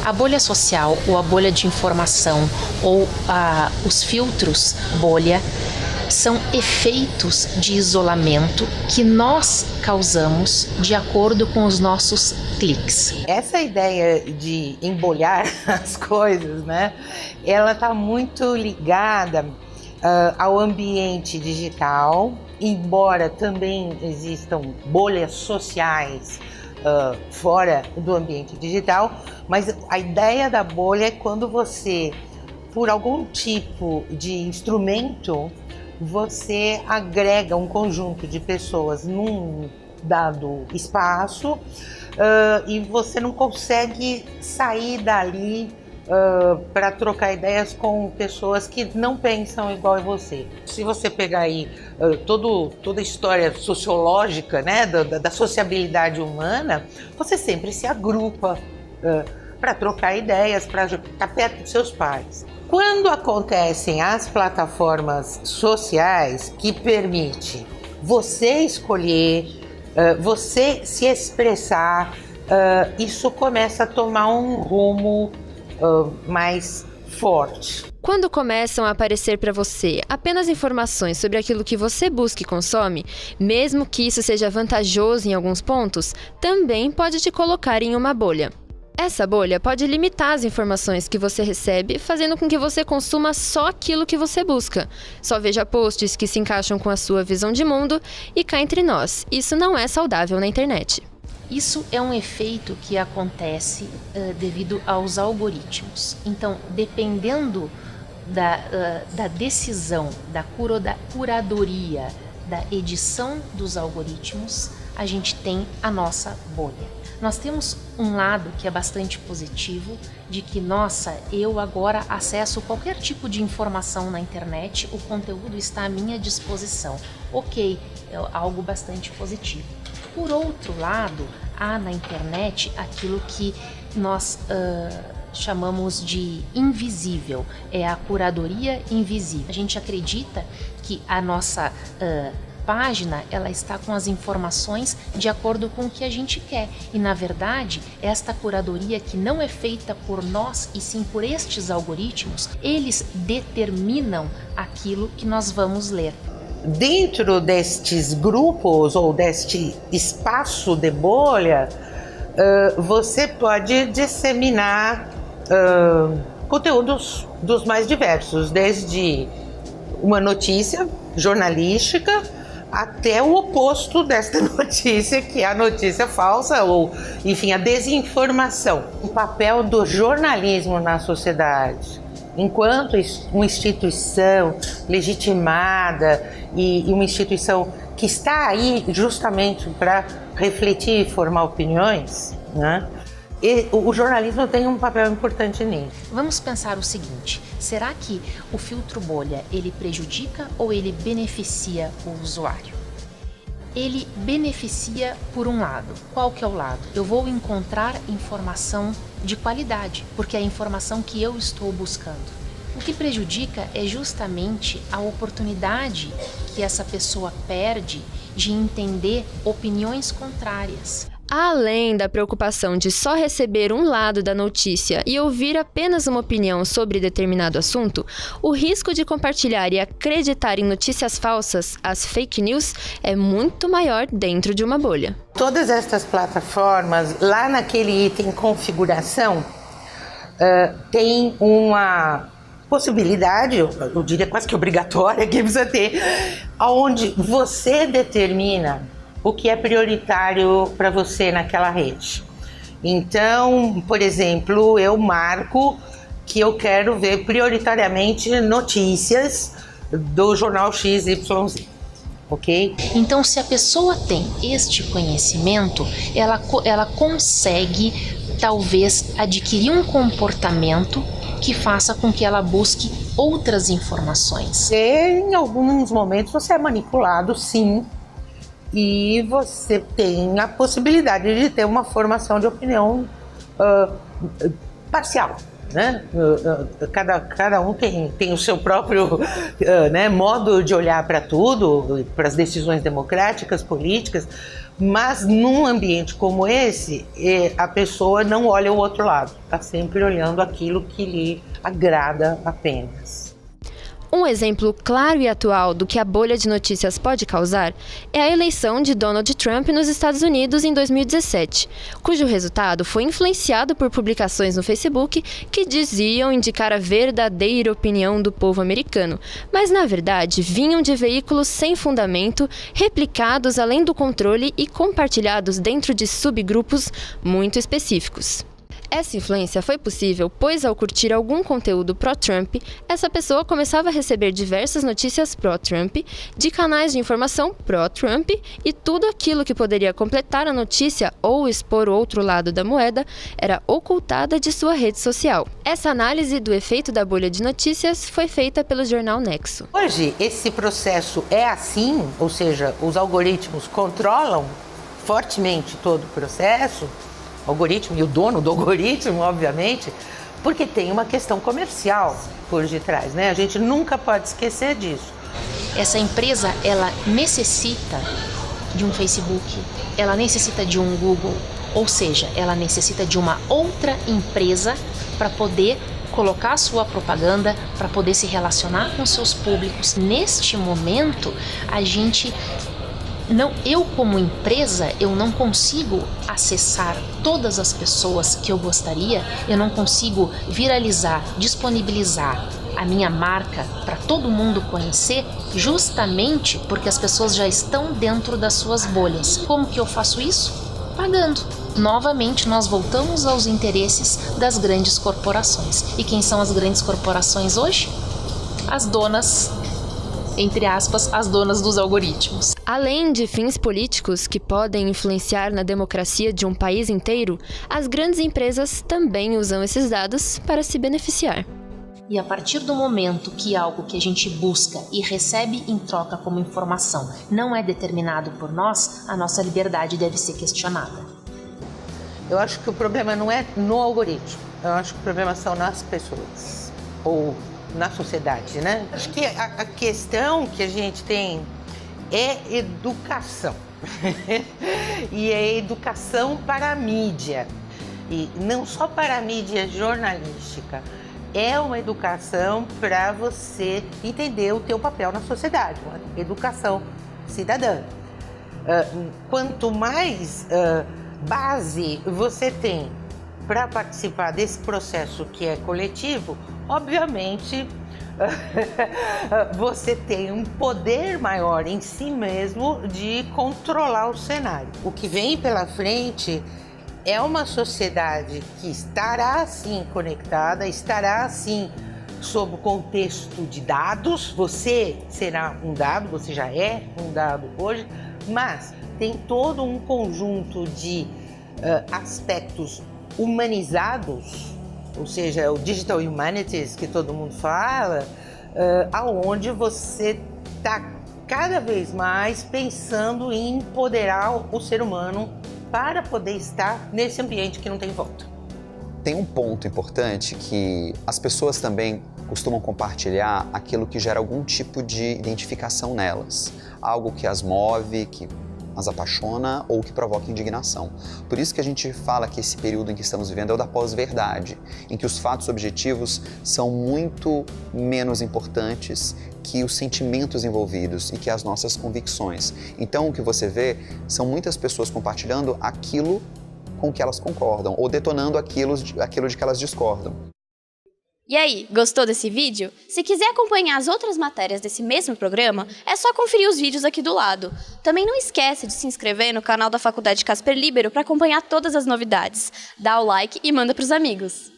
A bolha social ou a bolha de informação ou os filtros bolha são efeitos de isolamento que nós causamos de acordo com os nossos cliques. Essa ideia de embolhar as coisas, né? Ela está muito ligada ao ambiente digital, embora também existam bolhas sociais fora do ambiente digital, mas a ideia da bolha é quando você, por algum tipo de instrumento, você agrega um conjunto de pessoas num dado espaço e você não consegue sair dali para trocar ideias com pessoas que não pensam igual a você. Se você pegar aí toda a história sociológica, né, da sociabilidade humana, você sempre se agrupa para trocar ideias, para estar perto dos seus pares. Quando acontecem as plataformas sociais que permitem você escolher, você se expressar, isso começa a tomar um rumo mais forte. Quando começam a aparecer para você apenas informações sobre aquilo que você busca e consome, mesmo que isso seja vantajoso em alguns pontos, também pode te colocar em uma bolha. Essa bolha pode limitar as informações que você recebe, fazendo com que você consuma só aquilo que você busca. Só veja posts que se encaixam com a sua visão de mundo e cá entre nós, isso não é saudável na internet. Isso é um efeito que acontece devido aos algoritmos. Então, dependendo da decisão, da curadoria, da edição dos algoritmos, a gente tem a nossa bolha. Nós temos um lado que é bastante positivo, de que, nossa, eu agora acesso qualquer tipo de informação na internet, o conteúdo está à minha disposição. Ok, é algo bastante positivo. Por outro lado, há na internet aquilo que nós chamamos de invisível, é a curadoria invisível. A gente acredita que a nossa página, ela está com as informações de acordo com o que a gente quer. E, na verdade, esta curadoria que não é feita por nós, e sim por estes algoritmos, eles determinam aquilo que nós vamos ler. Dentro destes grupos ou deste espaço de bolha, você pode disseminar conteúdos dos mais diversos, desde uma notícia jornalística até o oposto desta notícia, que é a notícia falsa ou, enfim, a desinformação. O papel do jornalismo na sociedade, enquanto uma instituição legitimada e uma instituição que está aí justamente para refletir e formar opiniões, né? E o jornalismo tem um papel importante nisso. Vamos pensar o seguinte: será que o filtro bolha, ele prejudica ou ele beneficia o usuário? Ele beneficia por um lado. Qual que é o lado? Eu vou encontrar informação de qualidade, porque é a informação que eu estou buscando. O que prejudica é justamente a oportunidade que essa pessoa perde de entender opiniões contrárias. Além da preocupação de só receber um lado da notícia e ouvir apenas uma opinião sobre determinado assunto, o risco de compartilhar e acreditar em notícias falsas, as fake news, é muito maior dentro de uma bolha. Todas estas plataformas, lá naquele item configuração, tem uma possibilidade, eu diria quase que obrigatória, que precisa ter, onde você determina o que é prioritário para você naquela rede. Então, por exemplo, eu marco que eu quero ver prioritariamente notícias do jornal XYZ, ok? Então, se a pessoa tem este conhecimento, ela consegue, talvez, adquirir um comportamento que faça com que ela busque outras informações. Em alguns momentos você é manipulado, sim, e você tem a possibilidade de ter uma formação de opinião parcial. né? Cada um tem o seu próprio modo de olhar para tudo, para as decisões democráticas, políticas, mas num ambiente como esse, a pessoa não olha o outro lado, está sempre olhando aquilo que lhe agrada apenas. Um exemplo claro e atual do que a bolha de notícias pode causar é a eleição de Donald Trump nos Estados Unidos em 2017, cujo resultado foi influenciado por publicações no Facebook que diziam indicar a verdadeira opinião do povo americano, mas na verdade vinham de veículos sem fundamento, replicados além do controle e compartilhados dentro de subgrupos muito específicos. Essa influência foi possível pois, ao curtir algum conteúdo pró-Trump, essa pessoa começava a receber diversas notícias pró-Trump, de canais de informação pró-Trump, e tudo aquilo que poderia completar a notícia ou expor o outro lado da moeda era ocultada de sua rede social. Essa análise do efeito da bolha de notícias foi feita pelo jornal Nexo. Hoje, esse processo é assim, ou seja, os algoritmos controlam fortemente todo o processo, algoritmo e o dono do algoritmo, obviamente, porque tem uma questão comercial por detrás, né? A gente nunca pode esquecer disso. Essa empresa, ela necessita de um Facebook, ela necessita de um Google, ou seja, ela necessita de uma outra empresa para poder colocar a sua propaganda, para poder se relacionar com seus públicos. Neste momento, eu como empresa, eu não consigo acessar todas as pessoas que eu gostaria, eu não consigo viralizar, disponibilizar a minha marca para todo mundo conhecer, justamente porque as pessoas já estão dentro das suas bolhas. Como que eu faço isso? Pagando. Novamente, nós voltamos aos interesses das grandes corporações. E quem são as grandes corporações hoje? As donas, entre aspas, as donas dos algoritmos. Além de fins políticos que podem influenciar na democracia de um país inteiro, as grandes empresas também usam esses dados para se beneficiar. E a partir do momento que algo que a gente busca e recebe em troca como informação não é determinado por nós, a nossa liberdade deve ser questionada. Eu acho que o problema não é no algoritmo, eu acho que o problema são nas pessoas, ou na sociedade, né? Acho que a questão que a gente tem é educação. E é educação para a mídia. E não só para a mídia jornalística. É uma educação para você entender o teu papel na sociedade. Uma educação cidadã. Quanto mais base você tem para participar desse processo que é coletivo, obviamente você tem um poder maior em si mesmo de controlar o cenário. O que vem pela frente é uma sociedade que estará sim conectada, estará sim sob o contexto de dados. Você será um dado, você já é um dado hoje, mas tem todo um conjunto de aspectos humanizados, ou seja, o Digital Humanities que todo mundo fala, aonde você está cada vez mais pensando em empoderar o ser humano para poder estar nesse ambiente que não tem volta. Tem um ponto importante que as pessoas também costumam compartilhar aquilo que gera algum tipo de identificação nelas, algo que as move, que as apaixona ou que provoca indignação. Por isso que a gente fala que esse período em que estamos vivendo é o da pós-verdade, em que os fatos objetivos são muito menos importantes que os sentimentos envolvidos e que as nossas convicções. Então o que você vê são muitas pessoas compartilhando aquilo com que elas concordam ou detonando aquilo de que elas discordam. E aí, gostou desse vídeo? Se quiser acompanhar as outras matérias desse mesmo programa, é só conferir os vídeos aqui do lado. Também não esquece de se inscrever no canal da Faculdade Casper Libero para acompanhar todas as novidades. Dá o like e manda para os amigos.